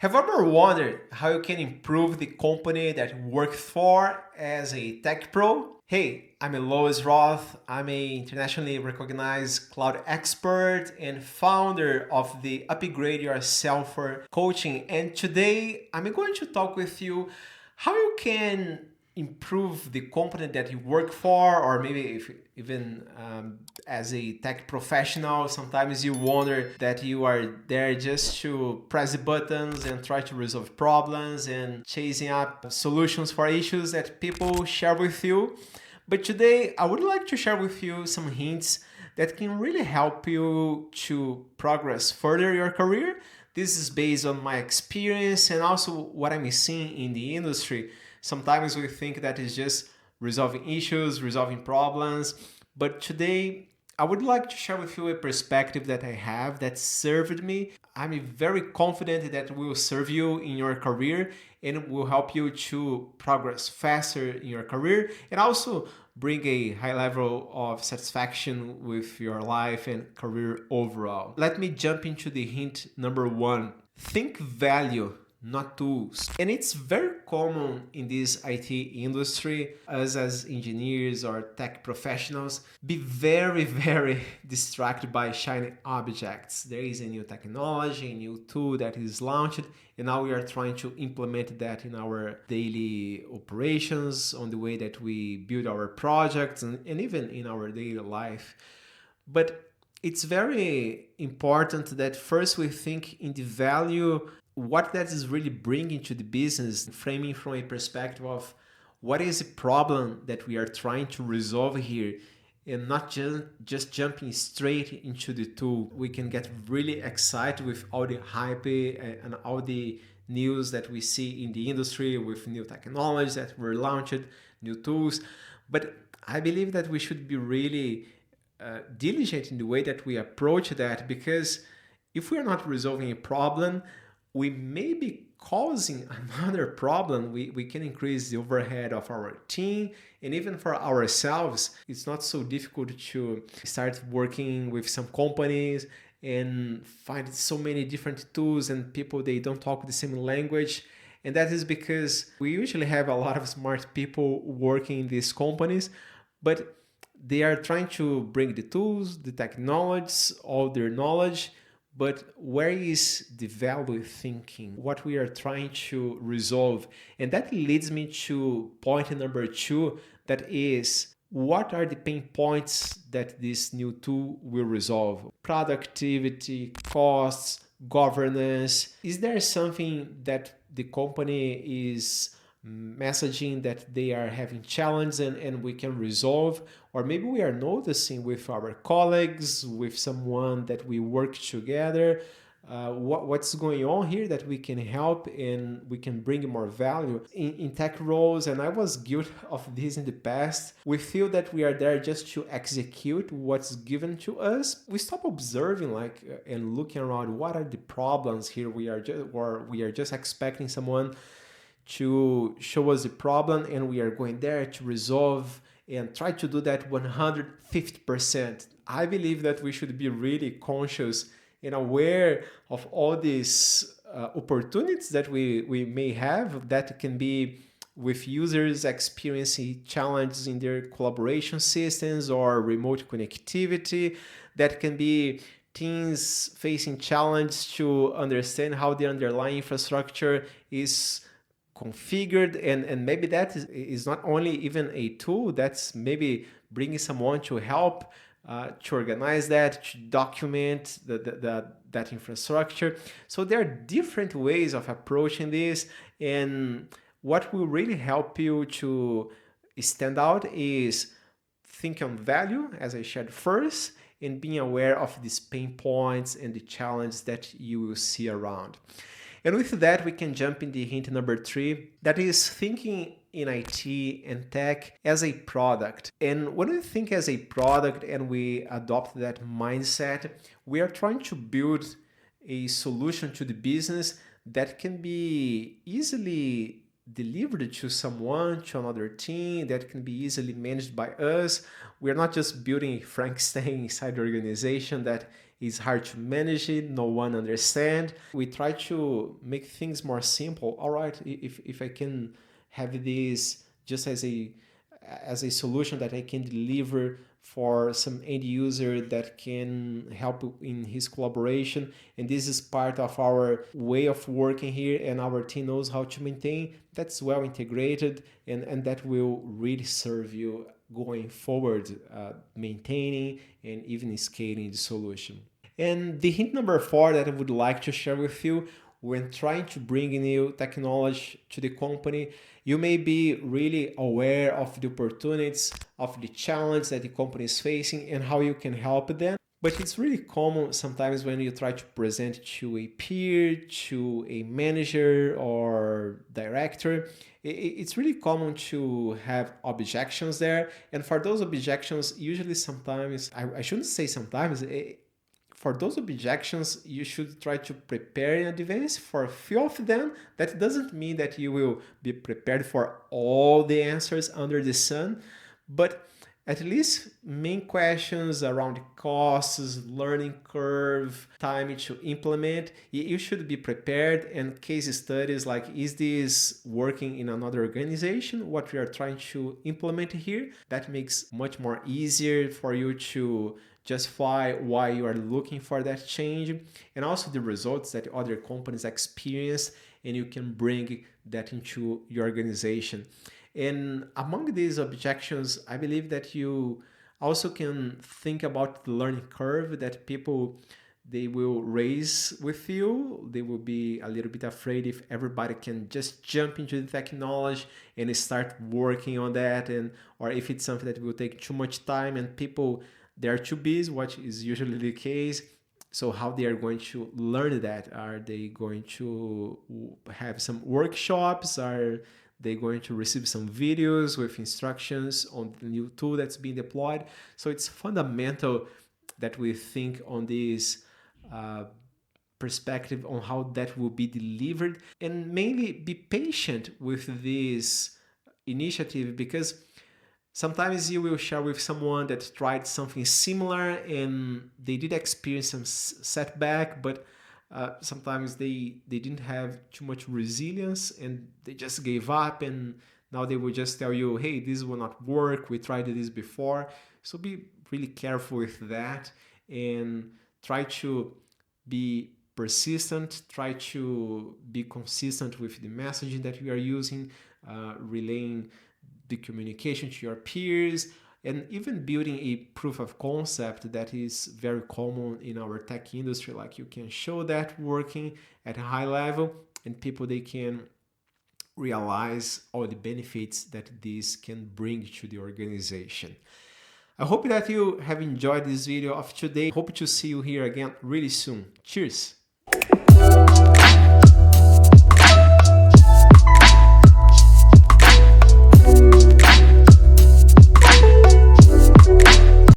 Have you ever wondered how you can improve the company that you work for as a tech pro? Hey, I'm Lois Roth. I'm a internationally recognized cloud expert and founder of the Upgrade Yourself for coaching. And today I'm going to talk with you how you can improve the company that you work for, or maybe if even as a tech professional, sometimes you wonder that you are there just to press the buttons and try to resolve problems and chasing up solutions for issues that people share with you. But today I would like to share with you some hints that can really help you to progress further your career. This is based on my experience and also what I'm seeing in the industry. Sometimes we think that it's just resolving issues, resolving problems, but today I would like to share with you a perspective that I have that served me. I'm very confident that will serve you in your career and will help you to progress faster in your career and also bring a high level of satisfaction with your life and career overall. Let me jump into the hint number one. Think value, not tools. And it's very common in this IT industry, us as engineers or tech professionals, be very, very distracted by shiny objects. There is a new technology, a new tool that is launched, and now we are trying to implement that in our daily operations, on the way that we build our projects, and even in our daily life. But it's very important that first we think in the value, what that is really bringing to the business, framing from a perspective of what is the problem that we are trying to resolve here, and not just jumping straight into the tool. We can get really excited with all the hype and all the news that we see in the industry with new technologies that were launched, new tools. But I believe that we should be really diligent in the way that we approach that, because if we are not resolving a problem, we may be causing another problem. We can increase the overhead of our team, and even for ourselves, it's not so difficult to start working with some companies and find so many different tools and people they don't talk the same language. And that is because we usually have a lot of smart people working in these companies, but they are trying to bring the tools, the technologies, all their knowledge, but where is the value thinking? What we are trying to resolve? And that leads me to point number two, that is, what are the pain points that this new tool will resolve? Productivity, costs, governance. Is there something that the company is messaging that they are having challenge and we can resolve? Or maybe we are noticing with our colleagues, with someone that we work together, what's going on here that we can help and we can bring more value in tech roles. And I was guilty of this in the past. We feel that we are there just to execute what's given to us. We stop observing and looking around, what are the problems here? We are just expecting someone to show us the problem, and we are going there to resolve and try to do that 150%. I believe that we should be really conscious and aware of all these opportunities that we may have, that can be with users experiencing challenges in their collaboration systems or remote connectivity, that can be teams facing challenges to understand how the underlying infrastructure is configured, and maybe that is not only even a tool, that's maybe bringing someone to help to organize that, to document that infrastructure. So there are different ways of approaching this, and what will really help you to stand out is think on value, as I shared first, and being aware of these pain points and the challenges that you will see around. And with that, we can jump in the hint number three, that is thinking in IT and tech as a product. And when we think as a product and we adopt that mindset, we are trying to build a solution to the business that can be easily delivered to someone, to another team, that can be easily managed by us. We're not just building a Frankenstein inside the organization that It's hard to manage it. No one understands. We try to make things more simple. All right, if I can have this just as a solution that I can deliver for some end user that can help in his collaboration. And this is part of our way of working here, and our team knows how to maintain. That's well integrated, and that will really serve you going forward, maintaining and even scaling the solution. And the hint number 4 that I would like to share with you, when trying to bring new technology to the company, you may be really aware of the opportunities, of the challenge that the company is facing and how you can help them. But it's really common sometimes when you try to present to a peer, to a manager or director, it's really common to have objections there. And for those objections, usually sometimes, I shouldn't say sometimes, for those objections, you should try to prepare in advance for a few of them. That doesn't mean that you will be prepared for all the answers under the sun, but at least main questions around costs, learning curve, time to implement, you should be prepared. And case studies like, is this working in another organization? What we are trying to implement here? That makes much more easier for you to justify why you are looking for that change, and also the results that other companies experience, and you can bring that into your organization. And among these objections, I believe that you also can think about the learning curve that people, they will raise with you. They will be a little bit afraid if everybody can just jump into the technology and start working on that, and or if it's something that will take too much time and people, they are too busy, what is usually the case. So how they are going to learn that? Are they going to have some workshops? Are they going to receive some videos with instructions on the new tool that's being deployed? So it's fundamental that we think on this perspective on how that will be delivered, and mainly be patient with this initiative, because sometimes you will share with someone that tried something similar and they did experience some setback, but sometimes they didn't have too much resilience and they just gave up, and now they will just tell you, hey, this will not work, we tried this before. So be really careful with that, and try to be persistent, try to be consistent with the messaging that we are using, relaying the communication to your peers, and even building a proof of concept that is very common in our tech industry. Like, you can show that working at a high level, and people, they can realize all the benefits that this can bring to the organization. I hope that you have enjoyed this video of today. Hope to see you here again really soon. Cheers!